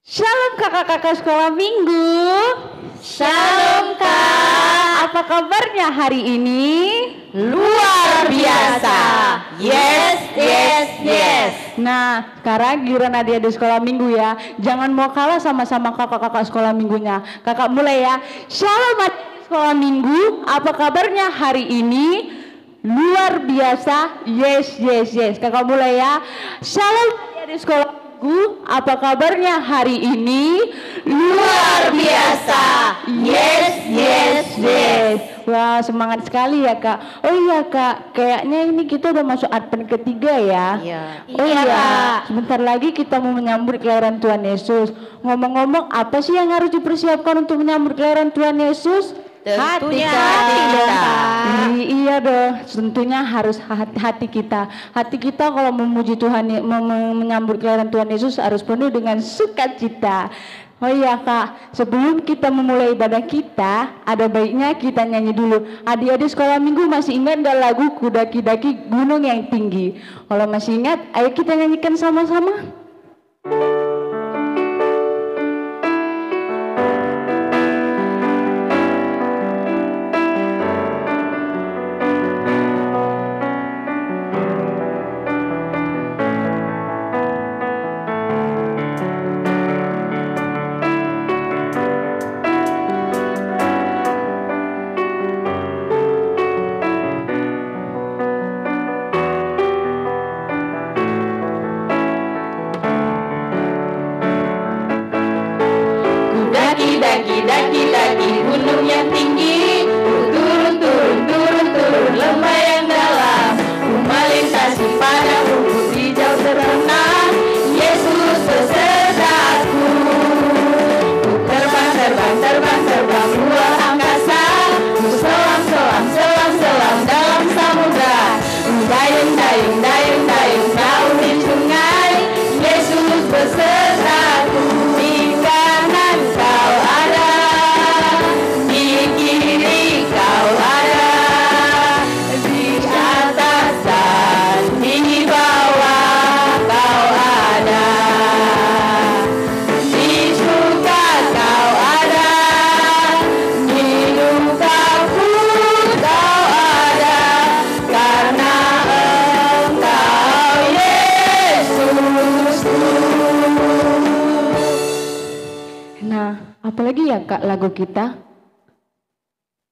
Shalom kakak-kakak sekolah minggu. Shalom Kak. Apa kabarnya hari ini? Luar biasa. Yes, yes, yes. Nah, sekarang giliran adik-adik sekolah minggu ya. Jangan mau kalah sama-sama kakak-kakak sekolah minggunya. Kakak mulai ya. Shalom adik-adik sekolah minggu. Apa kabarnya hari ini? Luar biasa. Yes, yes, yes. Kakak mulai ya. Shalom adik-adik sekolah minggu. Apa kabarnya hari ini? Luar biasa. Yes, yes, yes. Wah, semangat sekali ya Kak. Oh iya Kak, kayaknya ini kita udah masuk Advent ketiga ya. Iya. Oh Iya, iya, Kak. sebentar lagi kita mau menyambut kelahiran Tuhan Yesus. Ngomong-ngomong, apa sih yang harus dipersiapkan untuk menyambut kelahiran Tuhan Yesus? Tentunya hati kita. Iya dong, tentunya harus hati kita. Hati kita kalau memuji Tuhan, menyambut kelahiran Tuhan Yesus harus penuh dengan sukacita. Oh iya Kak, sebelum kita memulai ibadah kita, ada baiknya kita nyanyi dulu. Adik-adik sekolah minggu masih ingat gak lagu Kudaki-daki Gunung yang Tinggi? Kalau masih ingat, ayo kita nyanyikan sama-sama. Daki gunung yang tinggi, turun lembah yang dalam, ku melintasi padang rumput hijau terbenam, Yesus besertaku. Ku terbang luar angkasa, ku selam dalam samudra, ku dayung jauh di sungai, Yesus besertaku. Di kanan kau ada, di kiri kau ada, di atas dan di bawah kau ada, di suka kau ada, di duka pun kau ada, karena Engkau Yesusku. Nah, apalagi ya Kak lagu kita?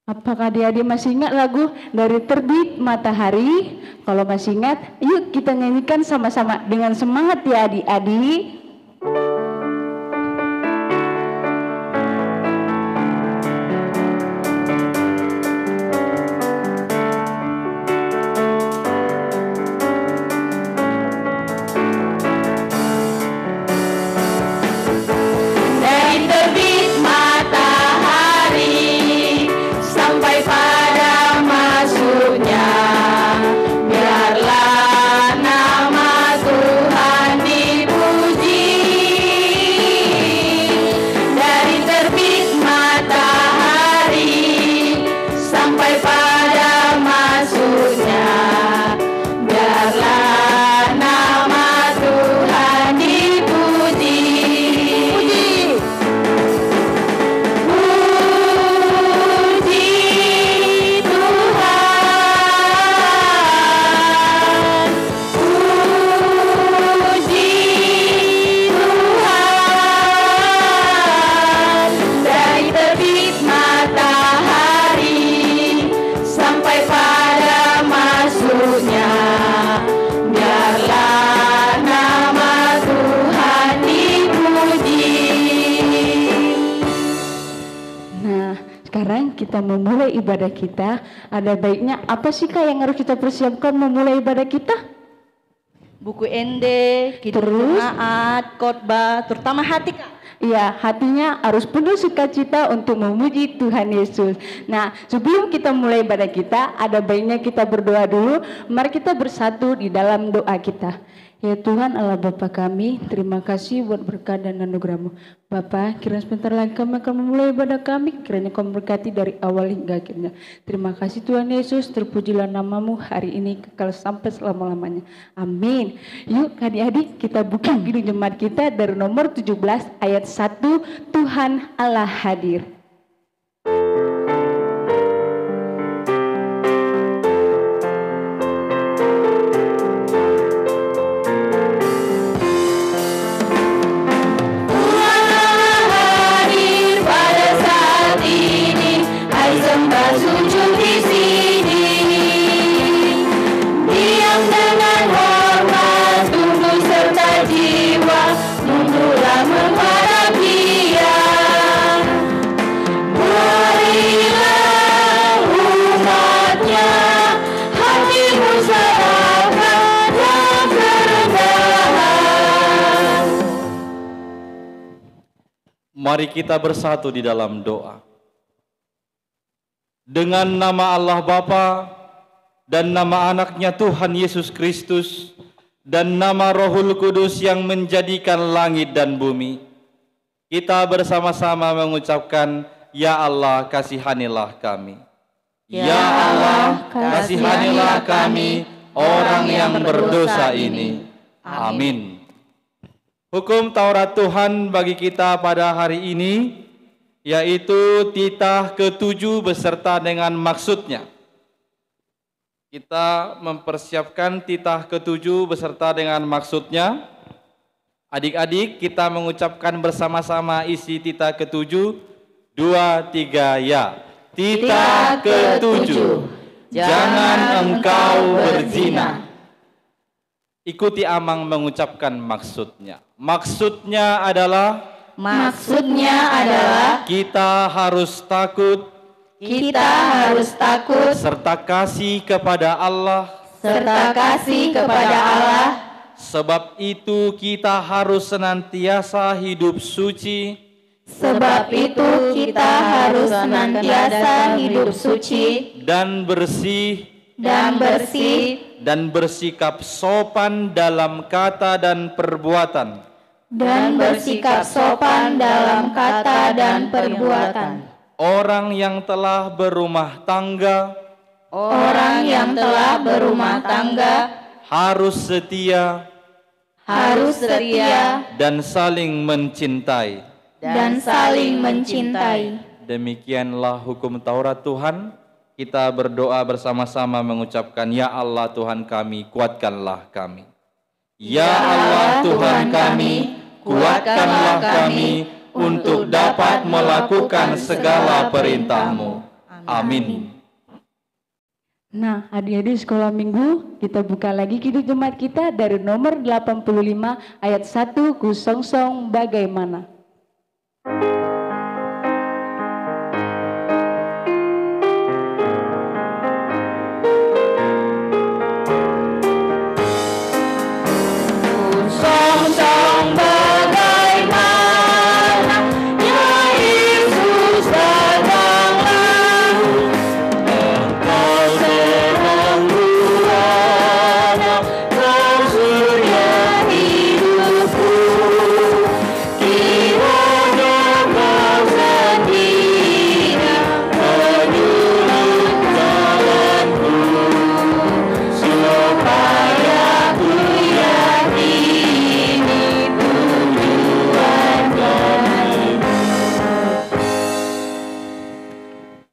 Apakah adik-adik masih ingat lagu Dari Terbit Matahari? Kalau masih ingat, yuk kita nyanyikan sama-sama dengan semangat ya adik-adik. Dari terbit matahari sampai pada masuknya, biarlah nama Tuhan dipuji. Dari terbit matahari sampai pada masuknya, biarlah nama Tuhan dipuji. Puji Tuhan, puji Tuhan. Dari terbit matahari sampai pada masuknya, biarlah nama Tuhan dipuji. Nah, sekarang kita memulai ibadah kita. Ada baiknya apa sih Kak yang harus kita persiapkan memulai ibadah kita? Buku ende, kidung Terus? jemaat, khotbah, terutama hati Kak. Iya, hatinya harus penuh sukacita untuk memuji Tuhan Yesus. Nah, sebelum kita mulai ibadah kita, ada baiknya kita berdoa dulu. Mari kita bersatu di dalam doa kita. Ya Tuhan Allah Bapa kami, terima kasih buat berkat dan anugerah-Mu. Bapa, kiranya sebentar lagi kami akan memulai ibadah kami, kiranya Kau memberkati dari awal hingga akhirnya. Terima kasih Tuhan Yesus, terpujilah nama-Mu hari ini kekal sampai selama-lamanya. Amin. Yuk adik-adik kita buka Kidung Jemaat kita dari nomor 17 ayat 1, Tuhan Allah hadir. Mari kita bersatu di dalam doa. Dengan nama Allah Bapa dan nama anaknya Tuhan Yesus Kristus dan nama Rohul Kudus yang menjadikan langit dan bumi, kita bersama-sama mengucapkan, Ya Allah, kasihanilah kami. Ya Allah, kasihanilah kami, orang yang berdosa ini. Amin. Hukum Taurat Tuhan bagi kita pada hari ini, yaitu titah ke-7 beserta dengan maksudnya. Kita mempersiapkan titah ke-7 beserta dengan maksudnya. Adik-adik, kita mengucapkan bersama-sama isi titah ke-7. 2, 3, ya. Titah ke-7, jangan engkau berzina. Ikuti Amang mengucapkan maksudnya. Maksudnya adalah kita harus takut serta kasih kepada Allah. Sebab itu kita harus senantiasa hidup suci. Dan bersih. Dan bersikap sopan dalam kata dan perbuatan. Orang yang telah berumah tangga harus setia dan saling mencintai. Demikianlah hukum Taurat Tuhan. Kita berdoa bersama-sama mengucapkan, Ya Allah Tuhan kami, kuatkanlah kami. Ya Allah Tuhan kami, kuatkanlah kami untuk dapat melakukan segala perintah-Mu. Amin. Nah, adik-adik sekolah minggu, kita buka lagi Kidung Jemaat kita dari nomor 85 ayat 1, Kusongsong bagaimana.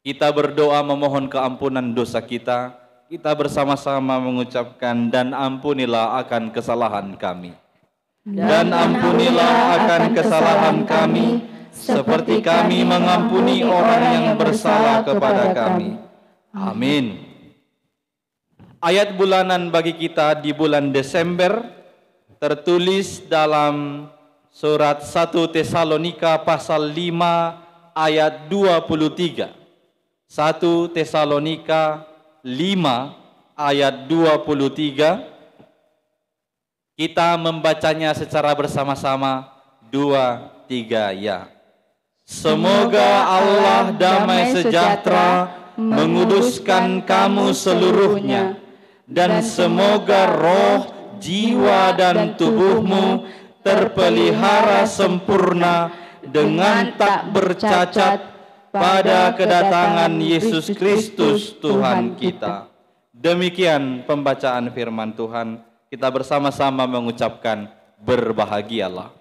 Kita berdoa memohon keampunan dosa kita. Kita bersama-sama mengucapkan, dan ampunilah akan kesalahan kami. Dan ampunilah akan kesalahan kami, seperti kami mengampuni orang yang bersalah kepada kami. Amin. Ayat bulanan bagi kita di bulan Desember tertulis dalam surat 1 Tesalonika pasal 5 ayat 23. 1 Tesalonika 5 ayat 23. Kita membacanya secara bersama-sama. 2, 3, ya. Semoga Allah damai sejahtera menguduskan kamu seluruhnya, dan semoga roh jiwa dan tubuhmu terpelihara sempurna dengan tak bercacat pada kedatangan Yesus Kristus Tuhan kita. Demikian pembacaan firman Tuhan. Kita bersama-sama mengucapkan berbahagialah.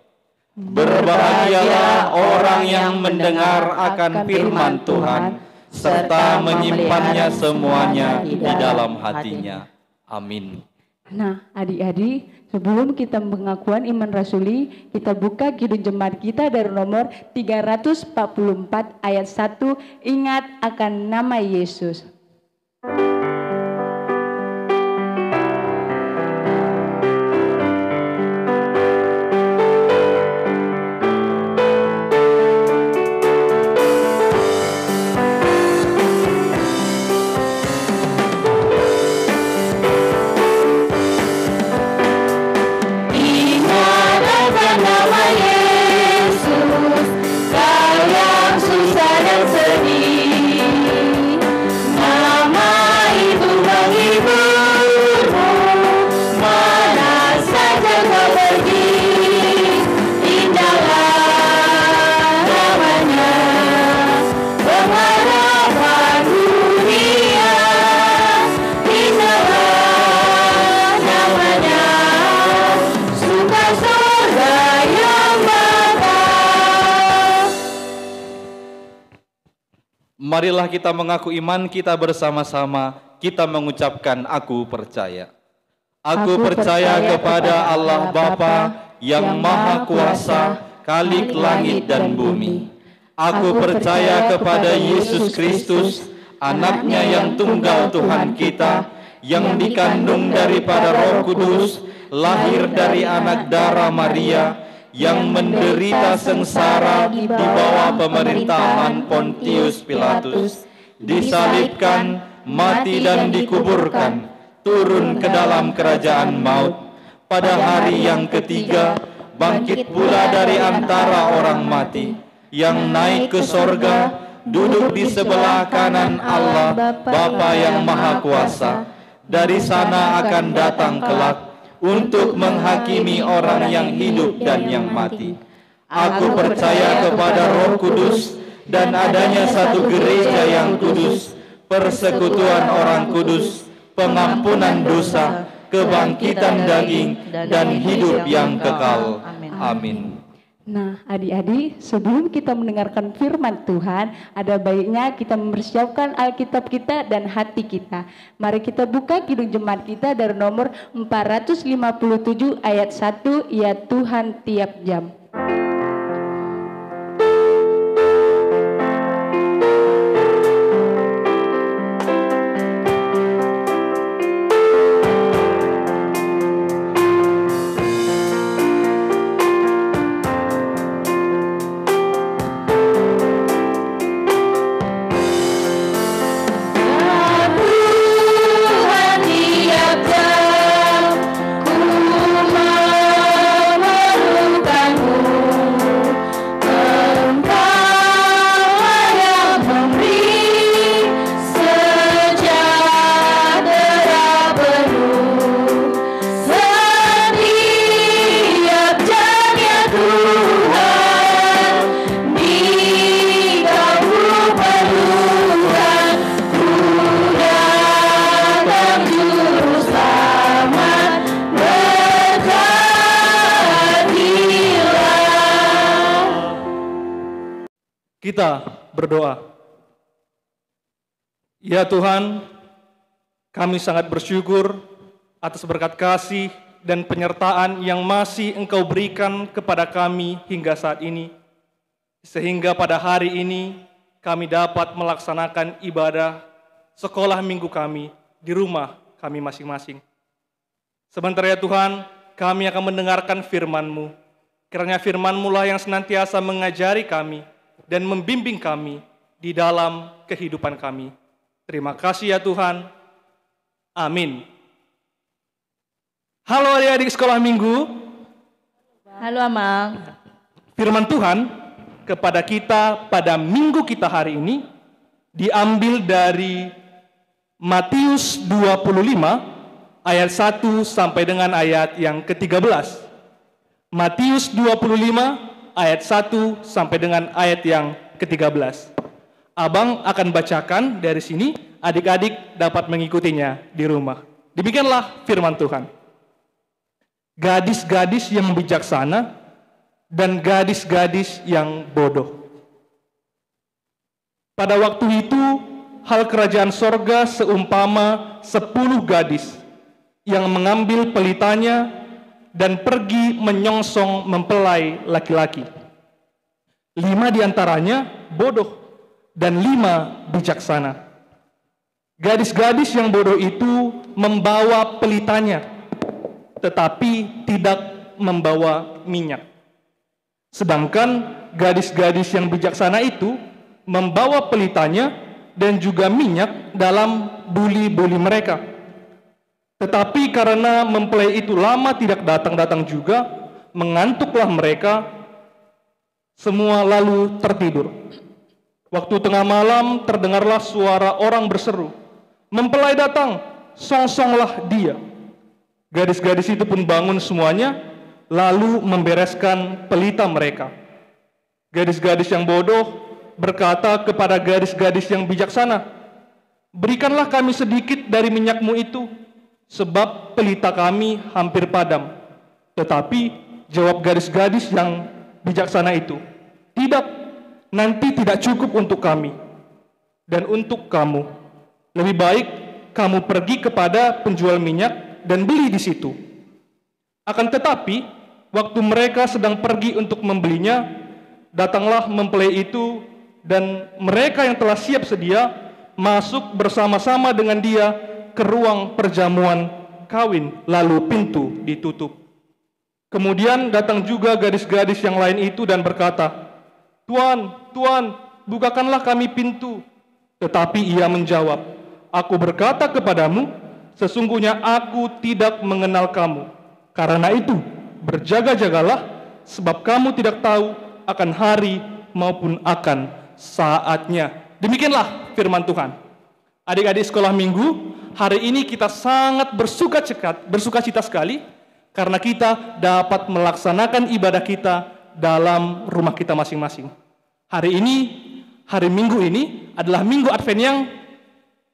Berbahagialah orang yang mendengar akan firman Tuhan serta menyimpannya semuanya di dalam hatinya. Amin. Nah, adik-adik, sebelum kita pengakuan iman rasuli, kita buka kidung jemaat kita dari nomor 344 ayat 1, ingat akan nama Yesus. Marilah kita mengaku iman kita bersama-sama. Kita mengucapkan aku percaya. Aku percaya kepada Allah Bapa yang Maha Kuasa, Khalik langit dan bumi. Aku percaya kepada Yesus Kristus, anaknya yang tunggal Tuhan kita, yang dikandung daripada Roh Kudus, lahir dari anak darah Maria, yang menderita sengsara di bawah pemerintahan Pontius Pilatus, disalibkan, mati dan dikuburkan, turun ke dalam kerajaan maut. Pada hari yang ketiga, bangkit pula dari antara orang mati, yang naik ke sorga, duduk di sebelah kanan Allah, Bapa yang Maha Kuasa. Dari sana akan datang kelak, untuk menghakimi orang yang hidup dan yang mati. Aku percaya kepada Roh Kudus dan adanya satu gereja yang kudus, persekutuan orang kudus, pengampunan dosa, kebangkitan daging, dan hidup yang kekal. Amin. Nah, adik-adik, sebelum kita mendengarkan firman Tuhan, ada baiknya kita mempersiapkan Alkitab kita dan hati kita. Mari kita buka kidung jemaat kita dari nomor 457 ayat 1, ya Tuhan tiap jam. Kita berdoa. Ya Tuhan, kami sangat bersyukur atas berkat kasih dan penyertaan yang masih Engkau berikan kepada kami hingga saat ini. Sehingga pada hari ini kami dapat melaksanakan ibadah sekolah minggu kami di rumah kami masing-masing. Sementara ya Tuhan, kami akan mendengarkan firman-Mu. Kiranya firman-Mu lah yang senantiasa mengajari kami dan membimbing kami di dalam kehidupan kami. Terima kasih ya Tuhan. Amin. Halo adik-adik sekolah minggu. Halo Amang. Firman Tuhan kepada kita pada minggu kita hari ini diambil dari Matius 25 ayat 1 sampai dengan ayat yang ke-13. Matius 25 ayat 1 sampai dengan ayat yang ke-13. Abang akan bacakan dari sini, adik-adik dapat mengikutinya di rumah. Demikianlah firman Tuhan. Gadis-gadis yang bijaksana dan gadis-gadis yang bodoh. Pada waktu itu, hal kerajaan sorga seumpama 10 gadis yang mengambil pelitanya dan pergi menyongsong mempelai laki-laki. 5 diantaranya bodoh dan 5 bijaksana. Gadis-gadis yang bodoh itu membawa pelitanya, tetapi tidak membawa minyak. Sedangkan gadis-gadis yang bijaksana itu membawa pelitanya dan juga minyak dalam buli-buli mereka. Tetapi karena mempelai itu lama tidak datang-datang juga, mengantuklah mereka semua lalu tertidur. Waktu tengah malam terdengarlah suara orang berseru, "Mempelai datang, songsonglah dia." Gadis-gadis itu pun bangun semuanya, lalu membereskan pelita mereka. Gadis-gadis yang bodoh berkata kepada gadis-gadis yang bijaksana, "Berikanlah kami sedikit dari minyakmu itu, sebab pelita kami hampir padam." Tetapi jawab gadis-gadis yang bijaksana itu, "Tidak, nanti tidak cukup untuk kami dan untuk kamu. Lebih baik kamu pergi kepada penjual minyak dan beli di situ." Akan tetapi, waktu mereka sedang pergi untuk membelinya, datanglah mempelai itu, dan mereka yang telah siap sedia masuk bersama-sama dengan dia ke ruang perjamuan kawin, lalu pintu ditutup. Kemudian datang juga gadis-gadis yang lain itu dan berkata, "Tuan, Tuan, bukakanlah kami pintu." Tetapi ia menjawab, "Aku berkata kepadamu, sesungguhnya aku tidak mengenal kamu. Karena itu, berjaga-jagalah, sebab kamu tidak tahu akan hari maupun akan saatnya." Demikianlah firman Tuhan. Adik-adik sekolah minggu, hari ini kita sangat bersuka cita sekali karena kita dapat melaksanakan ibadah kita dalam rumah kita masing-masing. Hari ini, hari Minggu ini adalah Minggu Advent yang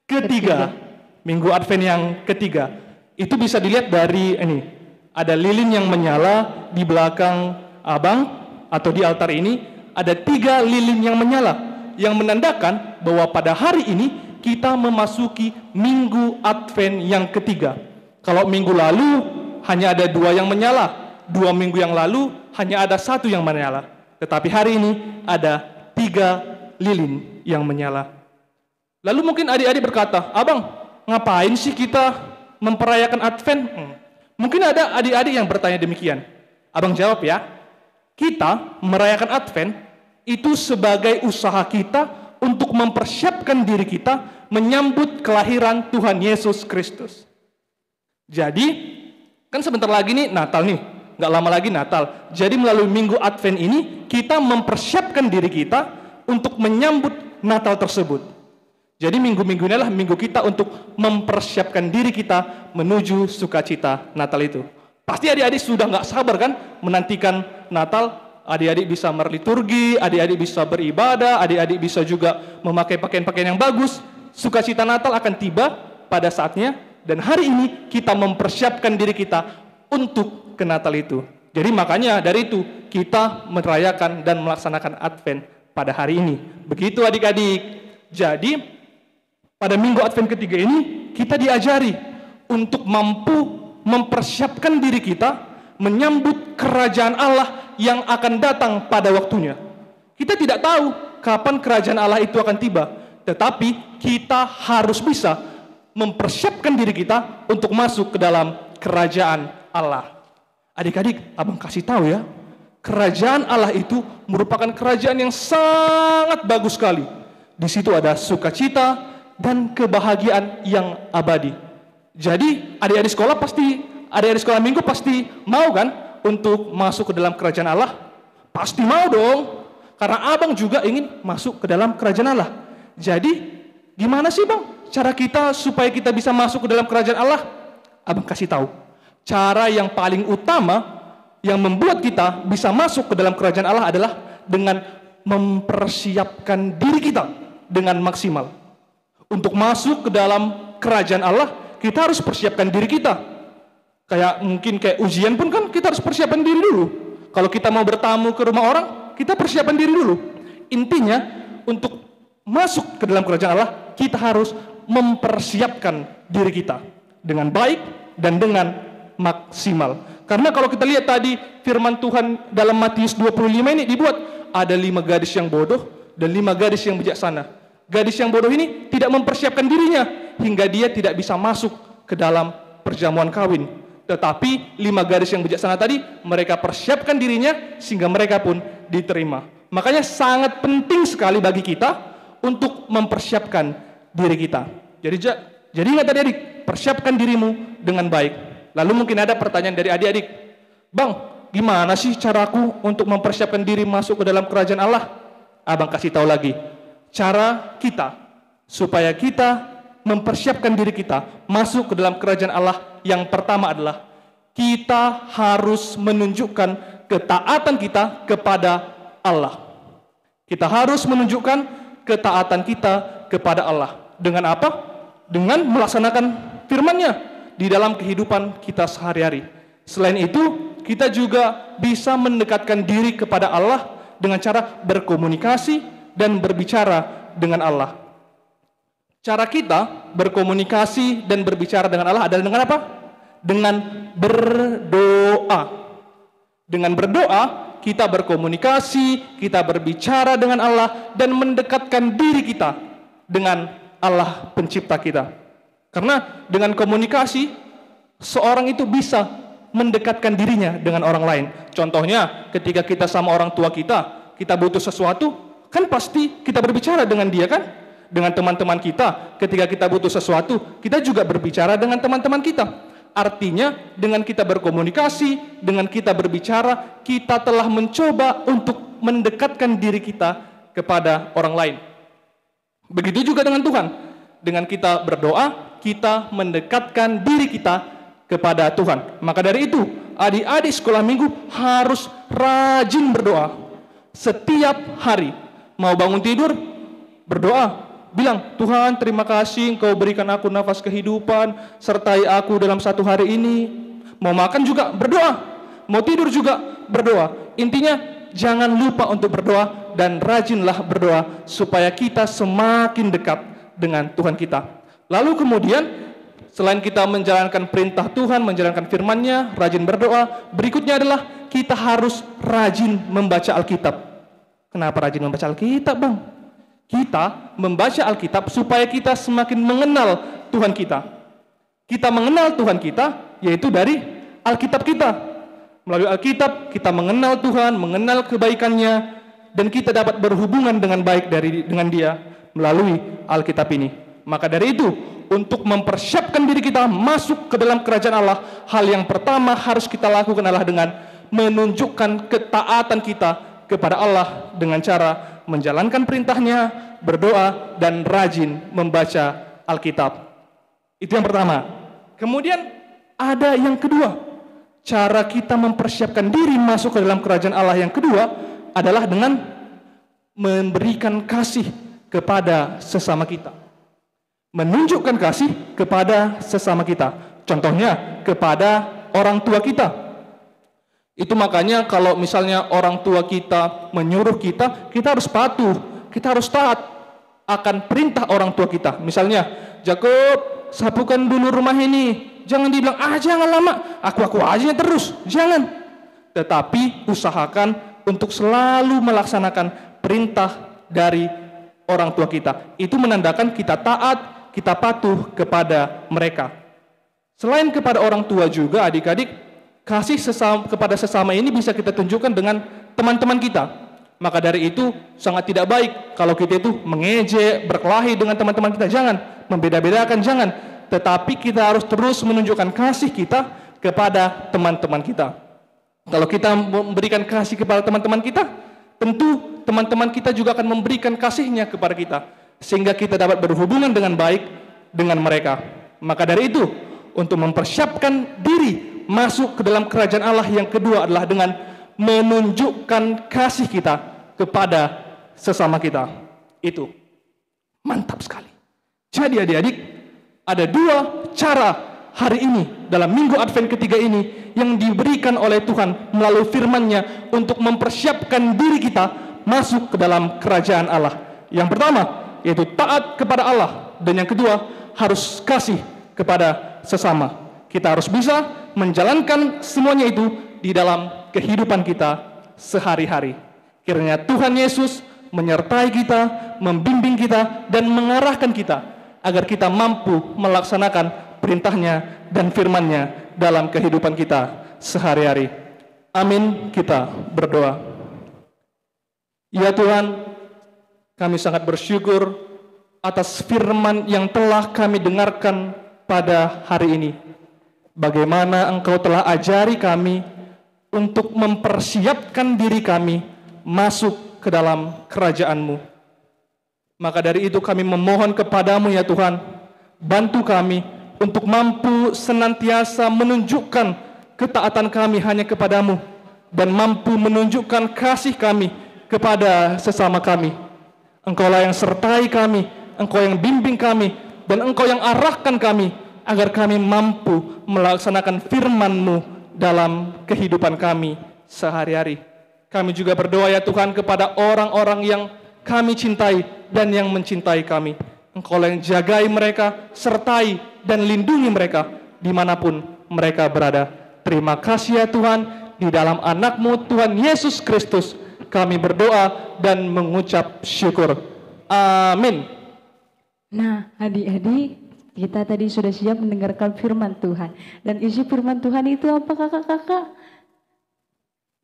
ketiga. Minggu Advent yang ketiga. Itu bisa dilihat dari ini. Ada lilin yang menyala di belakang abang atau di altar ini. Ada 3 lilin yang menyala, yang menandakan bahwa pada hari ini kita memasuki Minggu Advent yang ketiga. Kalau minggu lalu hanya ada 2 yang menyala, 2 minggu yang lalu hanya ada 1 yang menyala. Tetapi hari ini ada 3 lilin yang menyala. Lalu mungkin adik-adik berkata, "Abang, ngapain sih kita memperayakan Advent?" Mungkin ada adik-adik yang bertanya demikian. Abang jawab ya, kita merayakan Advent itu sebagai usaha kita untuk mempersiapkan diri kita menyambut kelahiran Tuhan Yesus Kristus. Jadi, kan sebentar lagi nih Natal nih, nggak lama lagi Natal. Jadi melalui Minggu Advent ini, kita mempersiapkan diri kita untuk menyambut Natal tersebut. Jadi minggu-minggu ini adalah minggu kita untuk mempersiapkan diri kita menuju sukacita Natal itu. Pasti adik-adik sudah nggak sabar kan menantikan Natal. Adik-adik bisa berliturgi, adik-adik bisa beribadah, adik-adik bisa juga memakai pakaian-pakaian yang bagus. Sukacita Natal akan tiba pada saatnya, dan hari ini kita mempersiapkan diri kita untuk ke Natal itu. Jadi makanya dari itu kita merayakan dan melaksanakan Advent pada hari ini. Begitu adik-adik. Jadi pada Minggu Advent ketiga ini kita diajari untuk mampu mempersiapkan diri kita menyambut kerajaan Allah yang akan datang pada waktunya. Kita tidak tahu kapan kerajaan Allah itu akan tiba, tetapi kita harus bisa mempersiapkan diri kita untuk masuk ke dalam kerajaan Allah. Adik-adik, abang kasih tahu ya, kerajaan Allah itu merupakan kerajaan yang sangat bagus sekali. Di situ ada sukacita dan kebahagiaan yang abadi. Jadi adik-adik sekolah minggu pasti mau kan untuk masuk ke dalam kerajaan Allah? Pasti mau dong, karena abang juga ingin masuk ke dalam kerajaan Allah. Jadi gimana sih bang cara kita supaya kita bisa masuk ke dalam kerajaan Allah? Abang kasih tahu. Cara yang paling utama yang membuat kita bisa masuk ke dalam kerajaan Allah adalah dengan mempersiapkan diri kita dengan maksimal. Untuk masuk ke dalam kerajaan Allah, kita harus persiapkan diri kita. Mungkin kayak ujian pun kan kita harus persiapkan diri dulu. Kalau kita mau bertamu ke rumah orang, kita persiapkan diri dulu. Intinya, untuk masuk ke dalam kerajaan Allah, kita harus mempersiapkan diri kita dengan baik dan dengan maksimal. Karena kalau kita lihat tadi firman Tuhan dalam Matius 25 ini dibuat ada 5 gadis yang bodoh dan 5 gadis yang bijaksana. Gadis yang bodoh ini tidak mempersiapkan dirinya hingga dia tidak bisa masuk ke dalam perjamuan kawin. Tetapi 5 gadis yang bijaksana tadi, mereka persiapkan dirinya sehingga mereka pun diterima. Makanya sangat penting sekali bagi kita untuk mempersiapkan diri kita. Jadi ingat adik-adik, persiapkan dirimu dengan baik. Lalu mungkin ada pertanyaan dari adik-adik, Bang, gimana sih caraku untuk mempersiapkan diri masuk ke dalam kerajaan Allah? Abang kasih tahu lagi. Cara kita supaya kita mempersiapkan diri kita masuk ke dalam kerajaan Allah, yang pertama adalah kita harus menunjukkan ketaatan kita kepada Allah. Kita harus menunjukkan ketaatan kita kepada Allah. Dengan apa? Dengan melaksanakan firman-Nya di dalam kehidupan kita sehari-hari. Selain itu, kita juga bisa mendekatkan diri kepada Allah dengan cara berkomunikasi dan berbicara dengan Allah. Cara kita berkomunikasi dan berbicara dengan Allah adalah dengan apa? Dengan berdoa. Dengan berdoa, kita berkomunikasi, kita berbicara dengan Allah, dan mendekatkan diri kita dengan Allah pencipta kita. Karena dengan komunikasi, seorang itu bisa mendekatkan dirinya dengan orang lain. Contohnya, ketika kita sama orang tua kita butuh sesuatu, kan pasti kita berbicara dengan dia kan? Dengan teman-teman kita, ketika kita butuh sesuatu, kita juga berbicara dengan teman-teman kita. Artinya, dengan kita berkomunikasi, dengan kita berbicara, kita telah mencoba untuk mendekatkan diri kita kepada orang lain. Begitu juga dengan Tuhan. Dengan kita berdoa, kita mendekatkan diri kita kepada Tuhan. Maka dari itu, adik-adik sekolah minggu harus rajin berdoa. Setiap hari, mau bangun tidur, berdoa. Bilang, Tuhan terima kasih Engkau berikan aku nafas kehidupan, sertai aku dalam satu hari ini. Mau makan juga berdoa, mau tidur juga berdoa. Intinya jangan lupa untuk berdoa dan rajinlah berdoa supaya kita semakin dekat dengan Tuhan kita. Lalu kemudian selain kita menjalankan perintah Tuhan, menjalankan firman-Nya, rajin berdoa, berikutnya adalah kita harus rajin membaca Alkitab. Kenapa rajin membaca Alkitab, Bang? Kita membaca Alkitab supaya kita semakin mengenal Tuhan kita. Kita mengenal Tuhan kita yaitu dari Alkitab kita. Melalui Alkitab kita mengenal Tuhan, mengenal kebaikan-Nya, dan kita dapat berhubungan dengan baik dengan Dia melalui Alkitab ini. Maka dari itu, untuk mempersiapkan diri kita masuk ke dalam kerajaan Allah, hal yang pertama harus kita lakukan adalah dengan menunjukkan ketaatan kita kepada Allah dengan cara menjalankan perintah-Nya, berdoa, dan rajin membaca Alkitab. Itu yang pertama. Kemudian ada yang kedua. Cara kita mempersiapkan diri masuk ke dalam kerajaan Allah yang kedua adalah dengan memberikan kasih kepada sesama kita. Menunjukkan kasih kepada sesama kita. Contohnya kepada orang tua kita. Itu makanya kalau misalnya orang tua kita menyuruh kita harus patuh, kita harus taat akan perintah orang tua kita. Misalnya, Jakob, sapukan dulu rumah ini. Jangan dibilang, jangan lama, aku aja terus. Jangan. Tetapi usahakan untuk selalu melaksanakan perintah dari orang tua kita. Itu menandakan kita taat, kita patuh kepada mereka. Selain kepada orang tua juga, adik-adik, kasih kepada sesama ini bisa kita tunjukkan dengan teman-teman kita. Maka dari itu sangat tidak baik kalau kita itu mengejek, berkelahi dengan teman-teman kita. Jangan, membeda-bedakan, jangan. Tetapi kita harus terus menunjukkan kasih kita kepada teman-teman kita. Kalau kita memberikan kasih kepada teman-teman kita, tentu teman-teman kita juga akan memberikan kasihnya kepada kita. Sehingga kita dapat berhubungan dengan baik dengan mereka. Maka dari itu, untuk mempersiapkan diri masuk ke dalam kerajaan Allah. Yang kedua adalah dengan menunjukkan kasih kita kepada sesama kita. Itu mantap sekali. Jadi adik-adik, ada dua cara hari ini dalam minggu Advent ketiga ini yang diberikan oleh Tuhan melalui firman-Nya untuk mempersiapkan diri kita masuk ke dalam kerajaan Allah. Yang pertama yaitu taat kepada Allah, dan yang kedua harus kasih kepada sesama. Kita harus bisa menjalankan semuanya itu di dalam kehidupan kita sehari-hari. Kiranya Tuhan Yesus menyertai kita, membimbing kita, dan mengarahkan kita agar kita mampu melaksanakan perintah-Nya dan firman-Nya dalam kehidupan kita sehari-hari. Amin. Kita berdoa. Ya Tuhan, kami sangat bersyukur atas firman yang telah kami dengarkan pada hari ini. Bagaimana Engkau telah ajari kami untuk mempersiapkan diri kami masuk ke dalam kerajaan-Mu. Maka dari itu kami memohon kepadamu ya Tuhan, bantu kami untuk mampu senantiasa menunjukkan ketaatan kami hanya kepadamu, dan mampu menunjukkan kasih kami kepada sesama kami. Engkaulah yang sertai kami, Engkau yang bimbing kami, dan Engkau yang arahkan kami agar kami mampu melaksanakan firman-Mu dalam kehidupan kami sehari-hari. Kami juga berdoa ya Tuhan kepada orang-orang yang kami cintai dan yang mencintai kami. Engkau yang jagai mereka, sertai dan lindungi mereka dimanapun mereka berada. Terima kasih ya Tuhan, di dalam anak-Mu Tuhan Yesus Kristus kami berdoa dan mengucap syukur. Amin. Nah, adik-adik, kita tadi sudah siap mendengarkan firman Tuhan. Dan isi firman Tuhan itu apa kakak-kakak?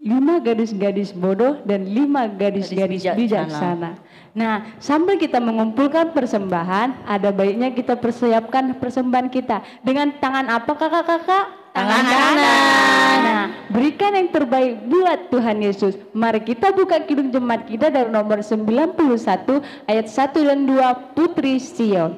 5 gadis-gadis bodoh dan 5 gadis-gadis bijaksana. Nah, sambil kita mengumpulkan persembahan, ada baiknya kita persiapkan persembahan kita. Dengan tangan apa kakak-kakak? Tangan kanan. Nah, berikan yang terbaik buat Tuhan Yesus. Mari kita buka kidung jemaat kita dari nomor 91 ayat 1 dan 2, Putri Sion.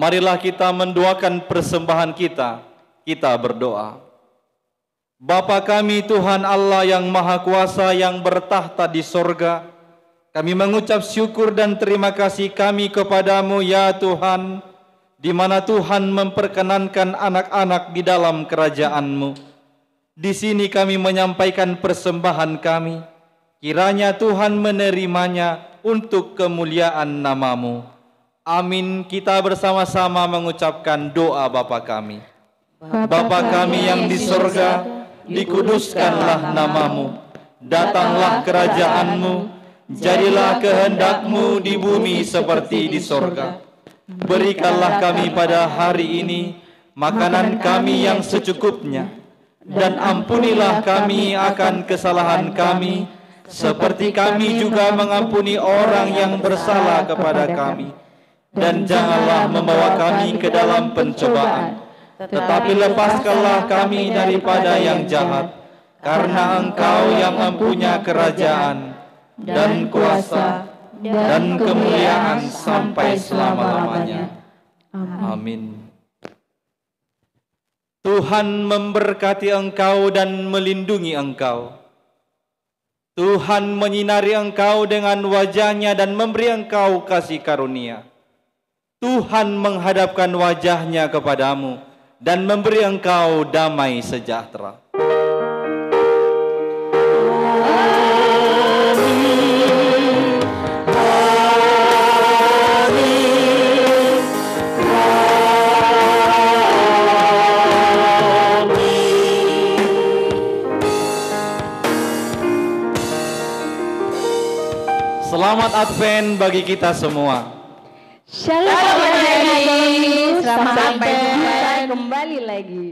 Marilah kita mendoakan persembahan kita. Kita berdoa. Bapa kami Tuhan Allah yang Maha Kuasa yang bertahta di sorga, kami mengucap syukur dan terima kasih kami kepadamu ya Tuhan, di mana Tuhan memperkenankan anak-anak di dalam kerajaan-Mu. Di sini kami menyampaikan persembahan kami, kiranya Tuhan menerimanya untuk kemuliaan nama-Mu. Amin. Kita bersama-sama mengucapkan doa Bapa kami. Bapa kami yang di sorga, dikuduskanlah namamu. Datanglah kerajaanmu, jadilah kehendak-Mu di bumi seperti di sorga. Berikanlah kami pada hari ini makanan kami yang secukupnya, dan ampunilah kami akan kesalahan kami, seperti kami juga mengampuni orang yang bersalah kepada kami. Dan janganlah membawa kami ke dalam pencobaan, tetapi lepaskanlah kami daripada yang jahat, karena Engkau yang mempunyai kerajaan, dan kuasa, dan kemuliaan sampai selama-lamanya. Amin. Tuhan memberkati engkau dan melindungi engkau. Tuhan menyinari engkau dengan wajah-Nya dan memberi engkau kasih karunia. Tuhan menghadapkan wajah-Nya kepadamu dan memberi engkau damai sejahtera. Selamat Advent bagi kita semua. Shalom, selamat sampai jumpa kembali lagi.